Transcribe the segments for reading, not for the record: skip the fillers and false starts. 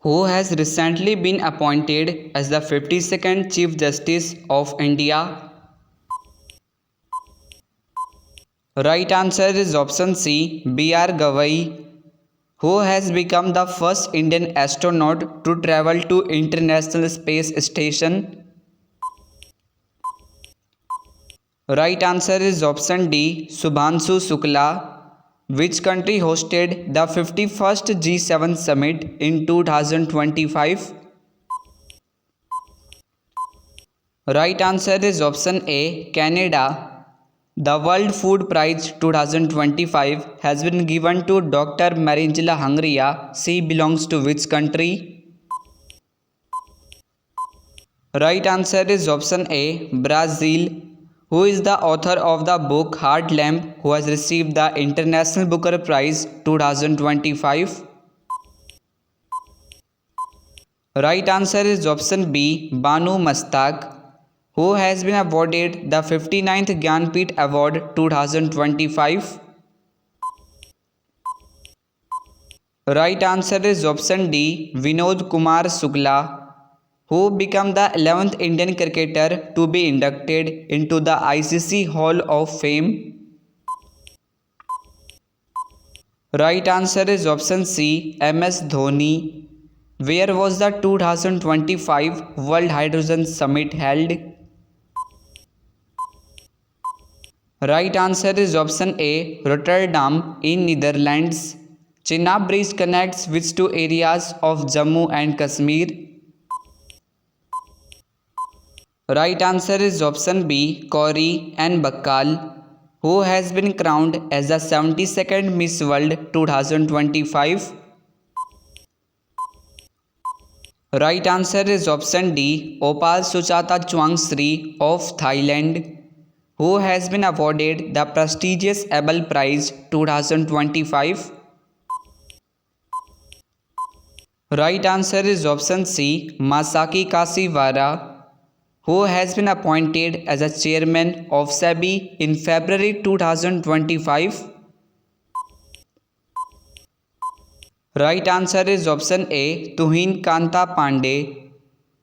who has recently been appointed as the 52nd Chief Justice of India? Right answer is option C, B.R. Gavai, who has become the first Indian astronaut to travel to International Space Station. Right answer is option D, Subhanshu Shukla. Which country hosted the 51st G7 summit in 2025? Right answer is option A, Canada. The World Food Prize 2025 has been given to Dr. Marinjila Hungria. She belongs to which country? Right answer is option A, Brazil. Who is the author of the book Heart Lamp, who has received the International Booker Prize 2025? Right answer is option B, Banu Mastak, who has been awarded the 59th Gyanpith Award 2025. Right answer is option D, Vinod Kumar Shukla, who became the 11th Indian cricketer to be inducted into the ICC Hall of Fame. Right answer is option C, MS Dhoni. Where was the 2025 World Hydrogen Summit held? Right answer is option A, Rotterdam in Netherlands. Chenab Bridge connects which two areas of Jammu and Kashmir? Right answer is option B, Kauri and Bakkal, who has been crowned as the 72nd Miss World 2025. Right answer is option D, Opal Suchata Chuangsri of Thailand, who has been awarded the prestigious Abel Prize 2025. Right answer is option C, Masaki Kashiwara, who has been appointed as a chairman of SEBI in February 2025. Right answer is option A, Tuhin Kanta Pandey.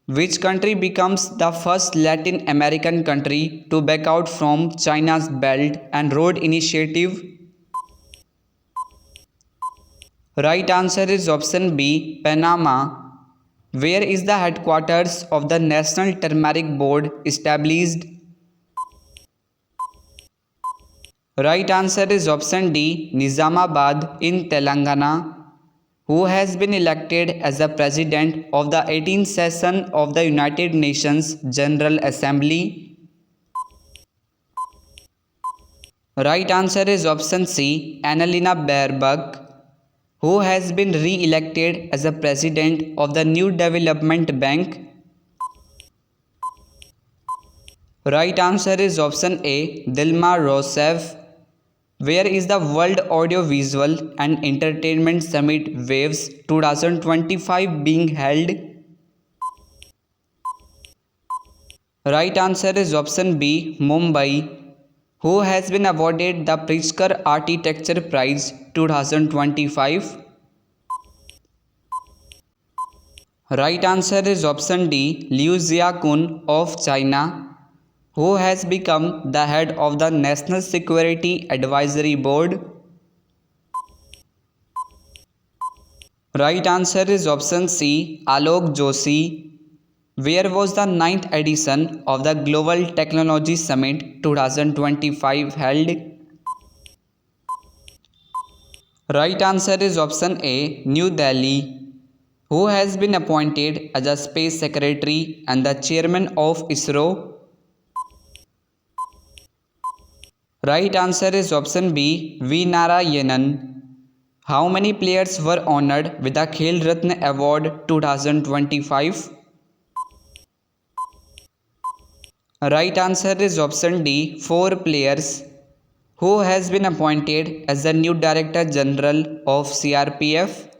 Which country becomes the first Latin American country to back out from China's Belt and Road Initiative? Right answer is option B, Panama. Where is the headquarters of the National Turmeric Board established? Right answer is option D, Nizamabad in Telangana. Who has been elected as the president of the 18th session of the United Nations General Assembly? Right answer is option C, Annalena Baerbock, who has been re-elected as the president of the New Development Bank. Right answer is option A, Dilma Rousseff. Where is the World Audiovisual and Entertainment Summit Waves 2025 being held? Right answer is option B, Mumbai. Who has been awarded the Pritzker Architecture Prize 2025? Right answer is option D, Liu Xiaokun of China, who has become the head of the National Security Advisory Board. Right answer is option C, Alok Joshi. Where was the 9th edition of the Global Technology Summit 2025 held? Right answer is option A, New Delhi. Who has been appointed as a Space Secretary and the Chairman of ISRO? Right answer is option B, V. Narayanan. How many players were honored with the Khel Ratna Award 2025? Right answer is option D, 4 players. Who has been appointed as the new Director General of CRPF?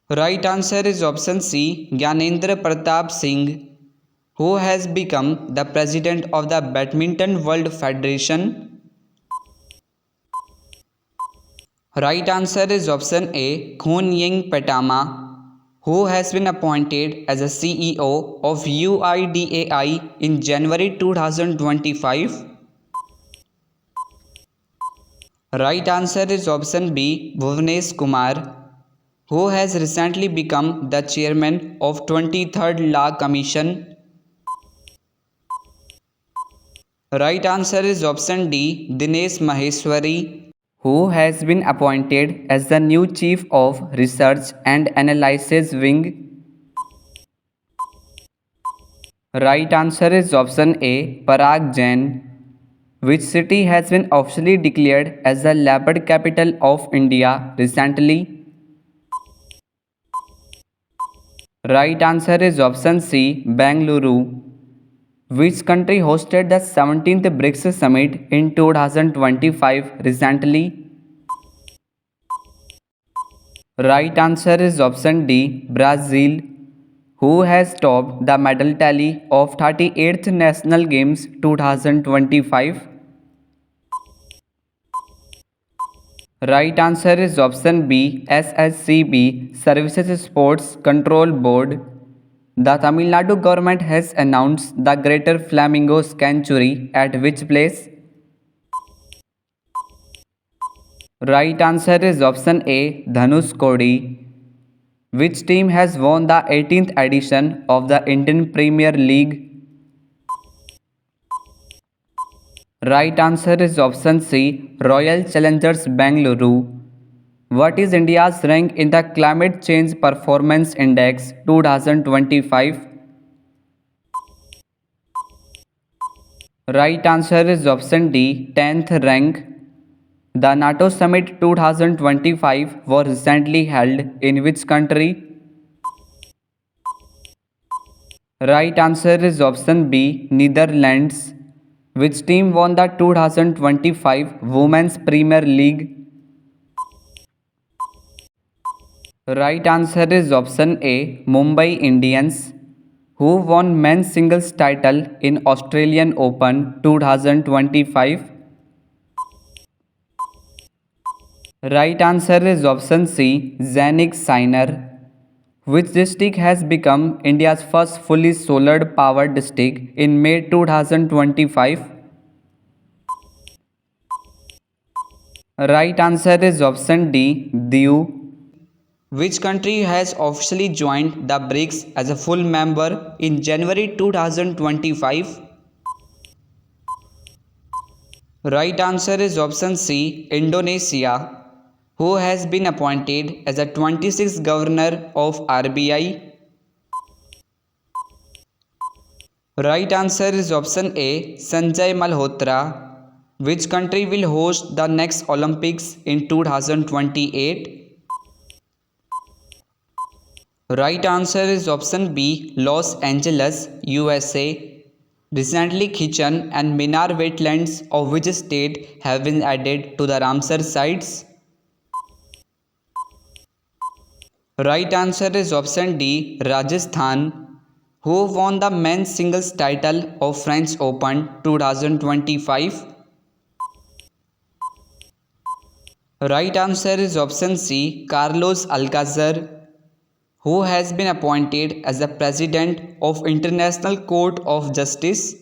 Right answer is option C, Gyanendra Pratap Singh, who has become the President of the Badminton World Federation. Right answer is option A, Khun Ying Petama, who has been appointed as a CEO of UIDAI in January 2025. Right answer is option B, Bhuvnesh Kumar, who has recently become the chairman of 23rd Law Commission. Right answer is option D, Dinesh Maheshwari, who has been appointed as the new Chief of Research and Analysis Wing. Right answer is option A, Parag Jain. Which city has been officially declared as the leopard capital of India recently? Right answer is option C, Bengaluru. Which country hosted the 17th BRICS Summit in 2025 recently? Right answer is option D, Brazil, who has topped the medal tally of 38th National Games 2025. Right answer is option B, SSCB, Services Sports Control Board. The Tamil Nadu government has announced the Greater Flamingo Sanctuary at which place? Right answer is option A, Dhanushkodi. Which team has won the 18th edition of the Indian Premier League? Right answer is option C, Royal Challengers Bengaluru. What is India's rank in the Climate Change Performance Index 2025? Right answer is option D, 10th rank. The NATO Summit 2025 was recently held in which country? Right answer is option B, Netherlands. Which team won the 2025 Women's Premier League? Right answer is option A, Mumbai Indians, who won men's singles title in Australian Open 2025. Right answer is option C, Zanik Sinner. Which district has become India's first fully solar powered district in May 2025? Right answer is option D, Diu. Which country has officially joined the BRICS as a full member in January 2025? Right answer is option C, Indonesia, who has been appointed as a 26th governor of RBI. Right answer is option A, Sanjay Malhotra. Which country will host the next Olympics in 2028? Right answer is option B, Los Angeles, USA. Recently, Kitchen and Minar wetlands of which state have been added to the Ramsar sites? Right answer is option D, Rajasthan, who won the men's singles title of French Open 2025. Right answer is option C, Carlos Alcacer, who has been appointed as the President of International Court of Justice.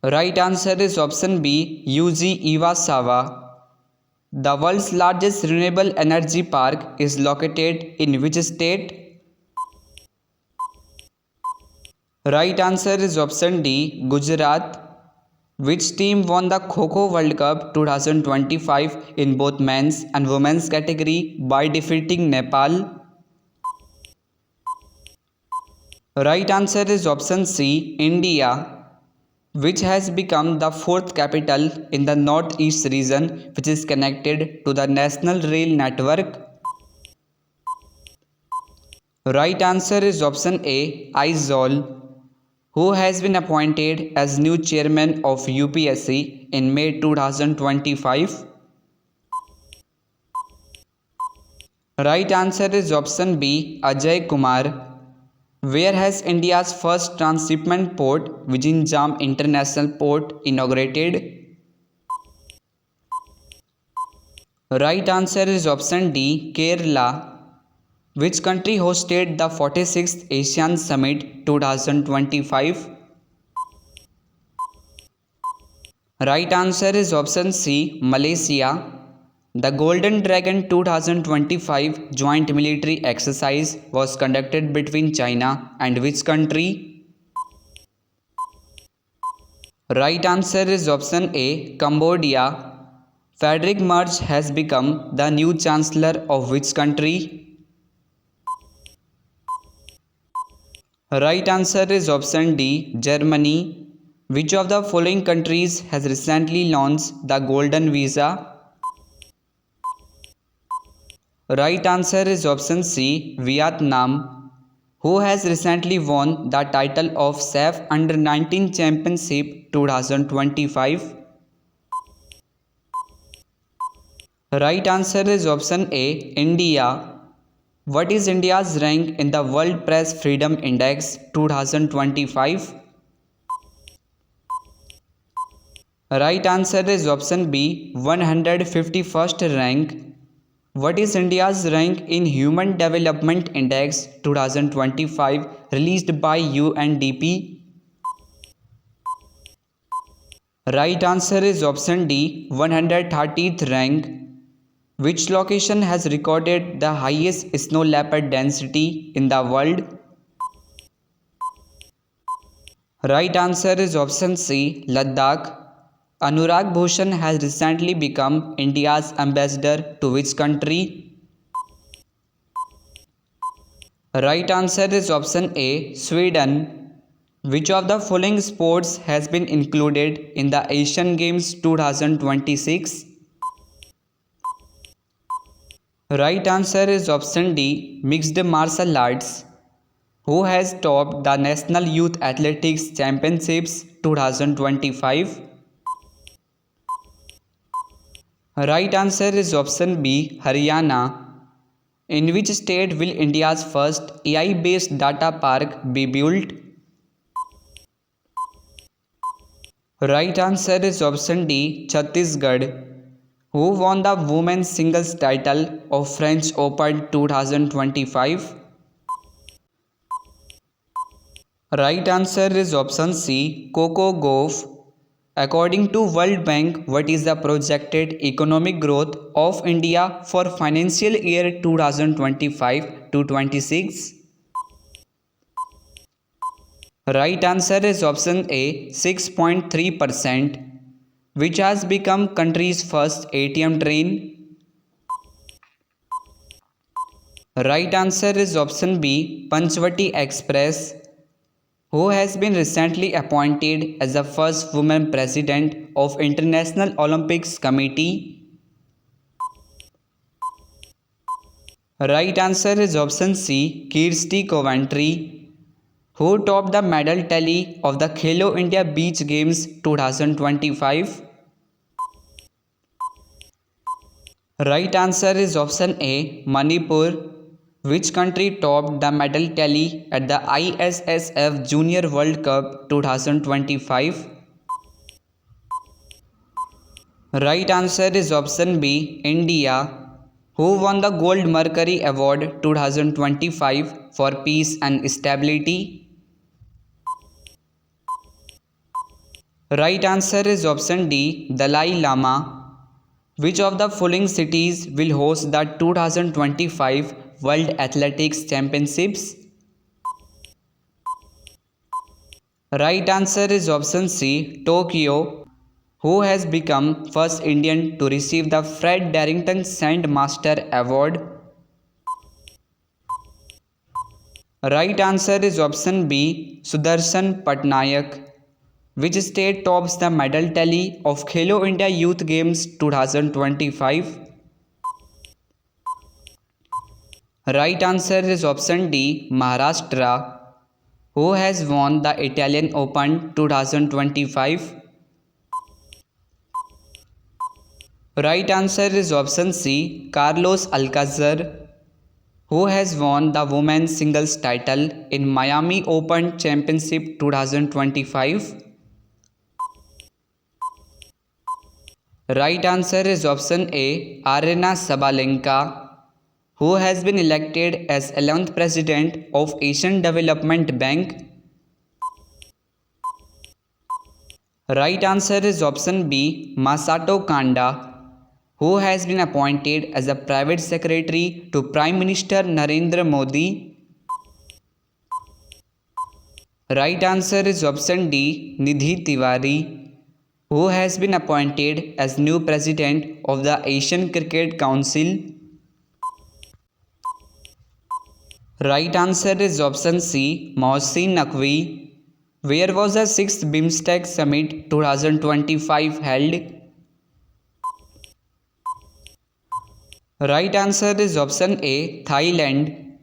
Right answer is option B, Yuji Iwasawa. The world's largest renewable energy park is located in which state? Right answer is option D, Gujarat. Which team won the Kho-Kho World Cup 2025 in both men's and women's category by defeating Nepal? Right answer is option C, India, which has become the fourth capital in the northeast region which is connected to the national rail network. Right answer is option A, Aizawl, who has been appointed as new chairman of UPSC in May 2025. Right answer is option B, Ajay Kumar. Where has India's first transshipment port, Vizhinjam International Port, inaugurated? Right answer is option D, Kerala. Which country hosted the 46th ASEAN Summit 2025? Right answer is option C, Malaysia. The Golden Dragon 2025 joint military exercise was conducted between China and which country? Right answer is option A, Cambodia. Frederick Merz has become the new chancellor of which country? Right answer is option D, Germany. Which of the following countries has recently launched the Golden Visa? Right answer is option C, Vietnam. Who has recently won the title of CAF Under 19 Championship 2025? Right answer is option A, India. What is India's rank in the World Press Freedom Index 2025? Right answer is option B, 151st rank. What is India's rank in Human Development Index 2025 released by UNDP? Right answer is option D, 130th rank. Which location has recorded the highest snow leopard density in the world? Right answer is option C, Ladakh. Anurag Bhushan has recently become India's ambassador to which country? Right answer is option A, Sweden. Which of the following sports has been included in the Asian Games 2026? Right answer is option D, mixed martial arts. Who has topped the National Youth Athletics Championships 2025? Right answer is option B, Haryana. In which state will India's first AI-based data park be built? Right answer is option D, Chhattisgarh. Who won the women's singles title of French Open 2025? Right answer is option C, Coco Gauff. According to World Bank, what is the projected economic growth of India for financial year 2025 to 26? Right answer is option A, 6.3%, which has become country's first ATM train. Right answer is option B, Panchvati Express. Who has been recently appointed as the first woman president of International Olympics Committee? Right answer is option C, Kirsty Coventry. Who topped the medal tally of the Khelo India Beach Games 2025? Right answer is option A, Manipur. Which country topped the medal tally at the ISSF Junior World Cup 2025? Right answer is option B, India. Who won the Gold Mercury Award 2025 for Peace and Stability? Right answer is option D, Dalai Lama. Which of the following cities will host the 2025 World Athletics Championships? Right answer is option C, Tokyo. Who has become first Indian to receive the Fred Darrington Sandmaster Award? Right answer is option B, Sudarshan Patnaik. Which state tops the medal tally of Khelo India Youth Games 2025? Right answer is option D, Maharashtra. Who has won the Italian Open 2025? Right answer is option C, Carlos Alcaraz. Who has won the women's singles title in Miami Open Championship 2025? Right answer is option A, Arena Sabalenka, who has been elected as 11th President of Asian Development Bank. Right answer is option B, Masato Kanda, who has been appointed as a private secretary to Prime Minister Narendra Modi. Right answer is option D, Nidhi Tiwari, who has been appointed as new president of the Asian Cricket Council. Right answer is option C, Mohsin Naqvi. Where was the 6th BIMSTEC Summit 2025 held? Right answer is option A, Thailand.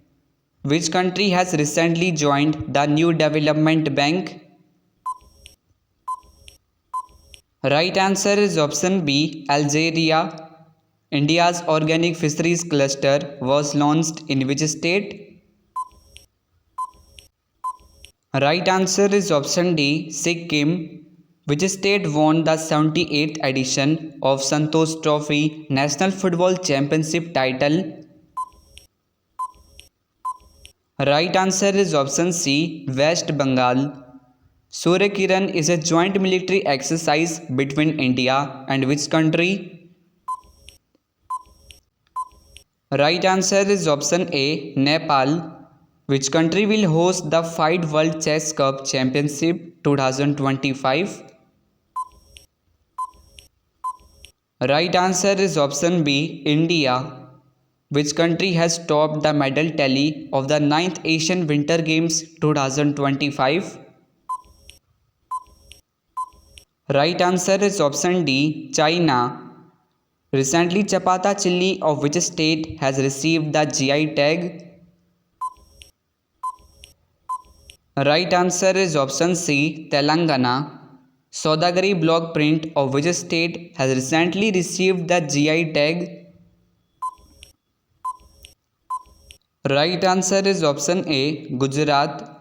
Which country has recently joined the New Development Bank? Right answer is option B, Algeria. India's organic fisheries cluster was launched in which state? Right answer is option D, Sikkim. Which state won the 78th edition of Santosh Trophy National Football Championship title? Right answer is option C, West Bengal. Surya Kiran is a joint military exercise between India and which country? Right answer is option A, Nepal. Which country will host the FIDE World Chess Cup Championship 2025? Right answer is option B, India. Which country has topped the medal tally of the 9th Asian Winter Games 2025? Right answer is option D, China. Recently, chapata chilli of which state has received the GI tag? Right answer is option C, Telangana. Saudagari block print of which state has recently received the GI tag? Right answer is option A, Gujarat.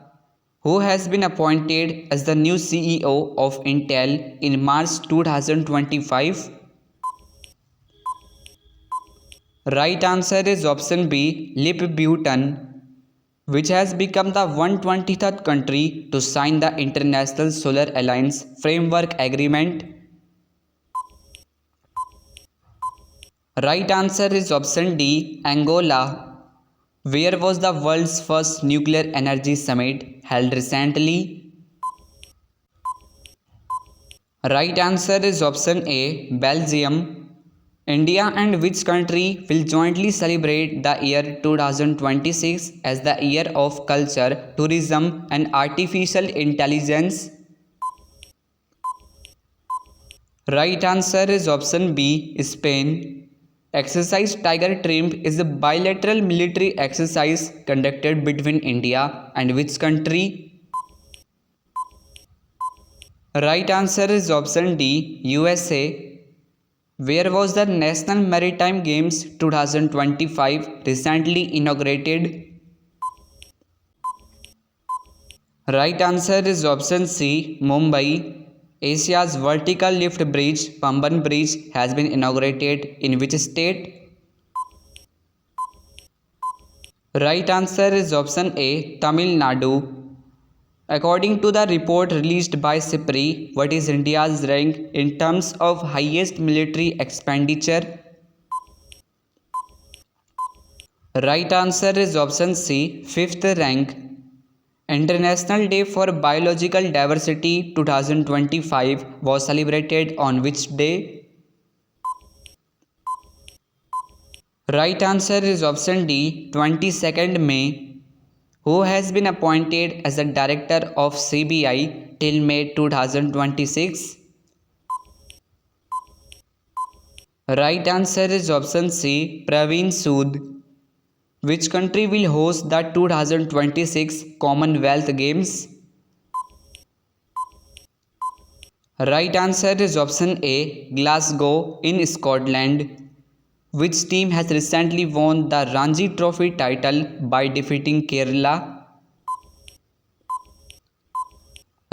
Who has been appointed as the new CEO of Intel in March 2025? Right answer is option B, Lip Bhutan, which has become the 123rd country to sign the International Solar Alliance Framework Agreement. Right answer is option D, Angola. Where was the world's first nuclear energy summit held recently? Right answer is option A, Belgium. India and which country will jointly celebrate the year 2026 as the Year of Culture, Tourism and Artificial Intelligence? Right answer is option B, Spain. Exercise Tiger Trimp is a bilateral military exercise conducted between India and which country? Right answer is option D, USA. Where was the National Maritime Games 2025 recently inaugurated? Right answer is option C, Mumbai. Asia's vertical lift bridge, Pamban Bridge, has been inaugurated in which state? Right answer is option A, Tamil Nadu. According to the report released by SIPRI, what is India's rank in terms of highest military expenditure? Right answer is option C, 5th rank. International Day for Biological Diversity 2025 was celebrated on which day? Right answer is option D, 22nd May. Who has been appointed as the director of CBI till May 2026? Right answer is option C, Praveen Sood. Which country will host the 2026 Commonwealth Games? Right answer is option A, Glasgow in Scotland. Which team has recently won the Ranji Trophy title by defeating Kerala?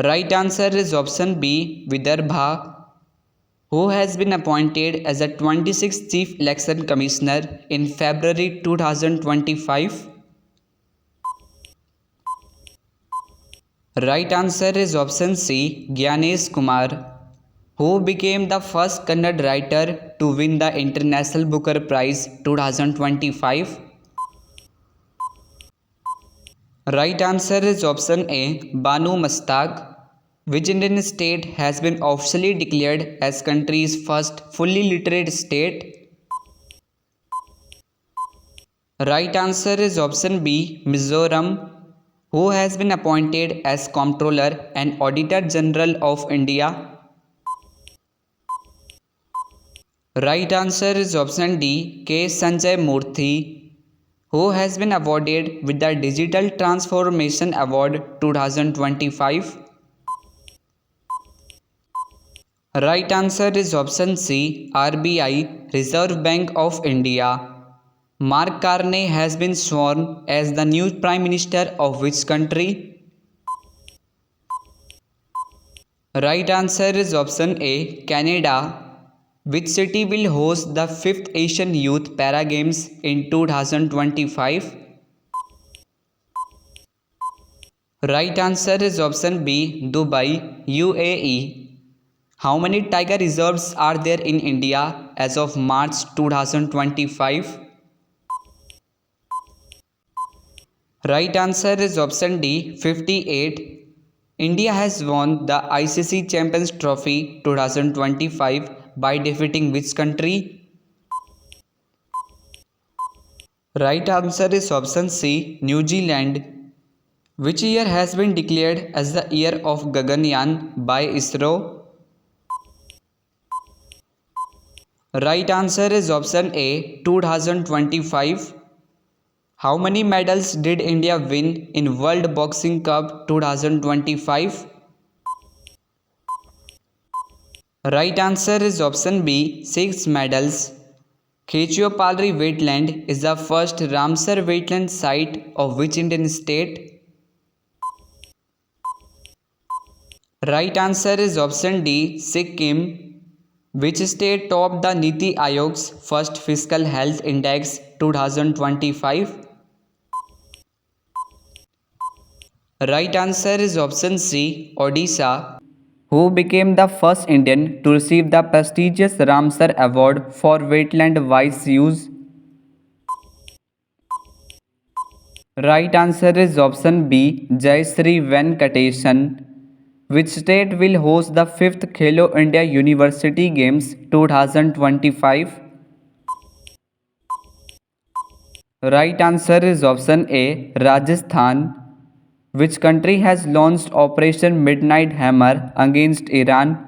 Right answer is option B, Vidarbha. who has been appointed as the 26th Chief Election Commissioner in February 2025? Right answer is option C, Gyanesh Kumar, who became the first Kannada writer to win the International Booker Prize 2025. Right answer is option A, Banu Mastaq. Which Indian state has been officially declared as country's first fully literate state? Right answer is option B, Mizoram, who has been appointed as Comptroller and Auditor General of India. Right answer is option D, K. Sanjay Murthy, who has been awarded with the Digital Transformation Award 2025. Right answer is option C, RBI, Reserve Bank of India. Mark Carney has been sworn as the new Prime Minister of which country? Right answer is option A, Canada. Which city will host the 5th Asian Youth Para Games in 2025? Right answer is option B, Dubai, UAE. How many tiger reserves are there in India as of March 2025? Right answer is option D, 58. India has won the ICC Champions Trophy 2025 by defeating which country? Right answer is option C, New Zealand. Which year has been declared as the year of Gaganyaan by ISRO? Right answer is option A, 2025. How many medals did India win in World Boxing Cup 2025? Right answer is option B, 6 medals. Khechupalri wetland is the first Ramsar wetland site of which Indian state? Right answer is option D, Sikkim. Which state topped the Niti Aayog's first fiscal health index 2025? Right answer is option C, Odisha, who became the first Indian to receive the prestigious Ramsar Award for wetland wise use. Right answer is option B, Jayashree Venkatesan. Which state will host the 5th Khelo India University Games 2025? Right answer is option A, Rajasthan. Which country has launched Operation Midnight Hammer against Iran?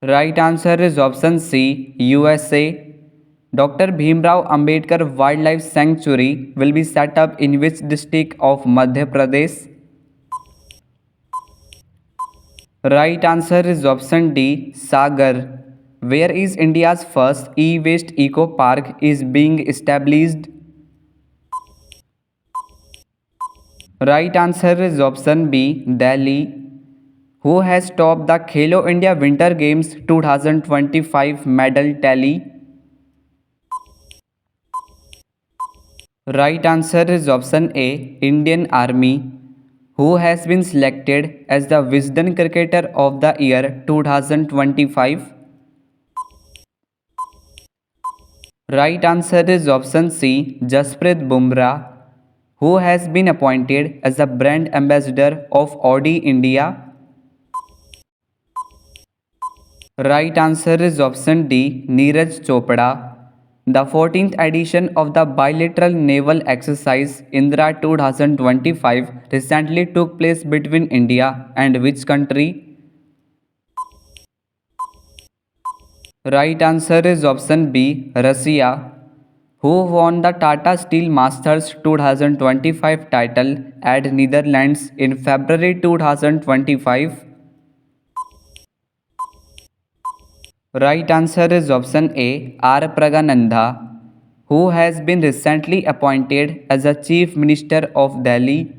Right answer is option C, USA. Dr. Bhimrao Ambedkar Wildlife Sanctuary will be set up in which district of Madhya Pradesh? Right answer is option D, Sagar. Where is India's first e-waste eco park is being established? Right answer is option B, Delhi. Who has topped the Khelo India Winter Games 2025 medal tally? Right answer is option A, Indian Army, who has been selected as the Wisden Cricketer of the Year 2025. Right answer is option C, Jasprit Bumrah, who has been appointed as the brand ambassador of Audi India. Right answer is option D, Neeraj Chopra. The 14th edition of the bilateral naval exercise Indra 2025 recently took place between India and which country? Right answer is option B, Russia, who won the Tata Steel Masters 2025 title at Netherlands in February 2025. Right answer is option A, R. Pragananda, who has been recently appointed as the Chief Minister of Delhi.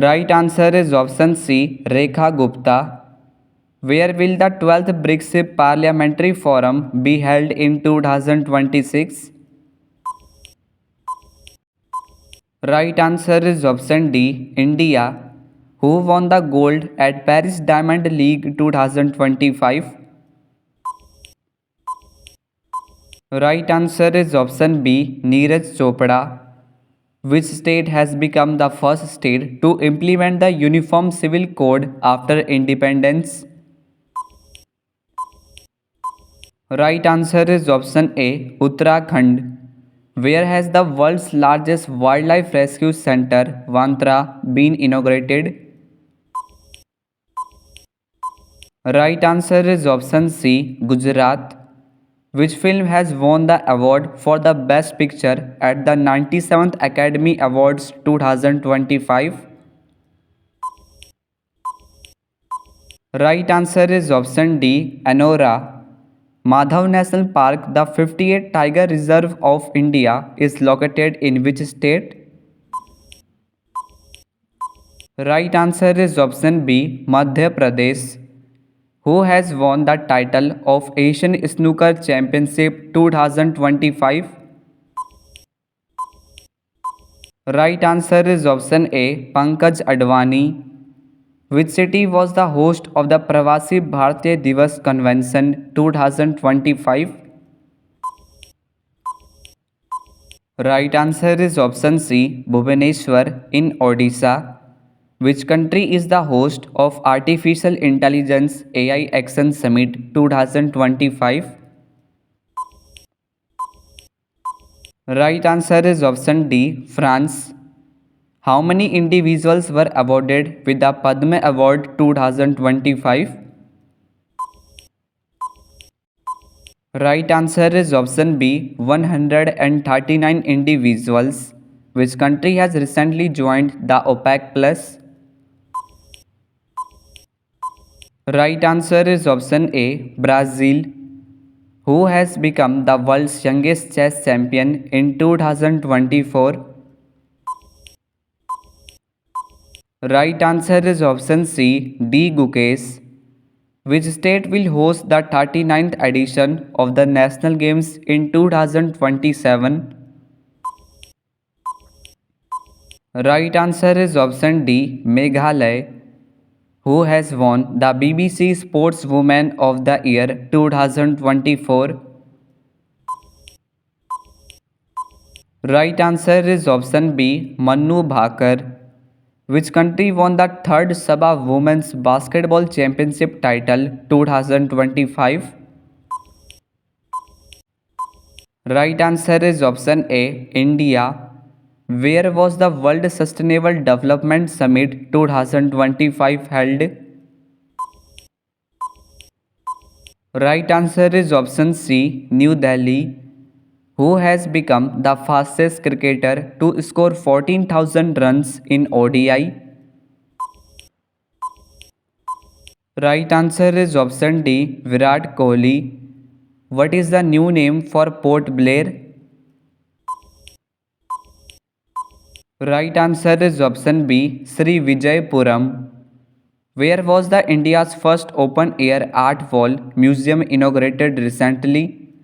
Right answer is option C, Rekha Gupta. Where will the 12th BRICS Parliamentary Forum be held in 2026? Right answer is option D, India. Who won the gold at Paris Diamond League 2025? Right answer is option B, Neeraj Chopra. Which state has become the first state to implement the Uniform Civil Code after independence? Right answer is option A, Uttarakhand. Where has the world's largest wildlife rescue center, Vantra, been inaugurated? Right answer is option C, Gujarat. Which film has won the award for the Best Picture at the 97th Academy Awards 2025? Right answer is option D, Anora. Madhav National Park, the 58th Tiger Reserve of India, is located in which state? Right answer is option B, Madhya Pradesh. Who has won the title of Asian Snooker Championship 2025? Right answer is option A, Pankaj Advani. Which city was the host of the Pravasi Bharatiya Divas Convention 2025? Right answer is option C, Bhubaneswar in Odisha. Which country is the host of Artificial Intelligence AI Action Summit 2025? Right answer is option D, France. How many individuals were awarded with the Padma Award 2025? Right answer is option B, 139 individuals. Which country has recently joined the OPEC Plus? Right answer is option A, Brazil. Who has become the world's youngest chess champion in 2024? Right answer is option C, D. Gukesh. Which state will host the 39th edition of the National Games in 2027? Right answer is option D, Meghalaya. Who has won the BBC Sportswoman of the Year 2024? Right answer is option B, Manu Bhaker. Which country won the third Sabah Women's Basketball Championship title 2025? Right answer is option A, India. Where was the World Sustainable Development Summit 2025 held? Right answer is option C, New Delhi. Who has become the fastest cricketer to score 14,000 runs in ODI? Right answer is option D, Virat Kohli. What is the new name for Port Blair? Right answer is option B, Sri Vijaypuram. Where was the India's first open air art wall museum inaugurated recently?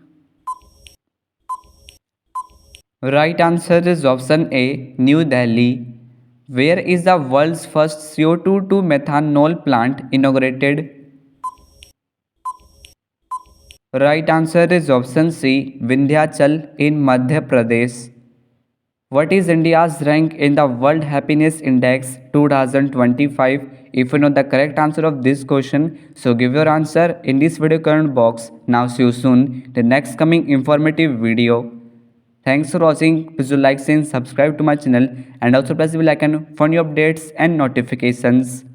Right answer is option A, New Delhi. Where is the world's first CO2 to methanol plant inaugurated? Right answer is option C, Vindhyachal in Madhya Pradesh. What is India's rank in the World Happiness Index 2025? If you know the correct answer of this question, so give your answer in this video comment box. Now see you soon in the next coming informative video. Thanks for watching. Please do like and subscribe to my channel and also press the bell icon for new updates and notifications.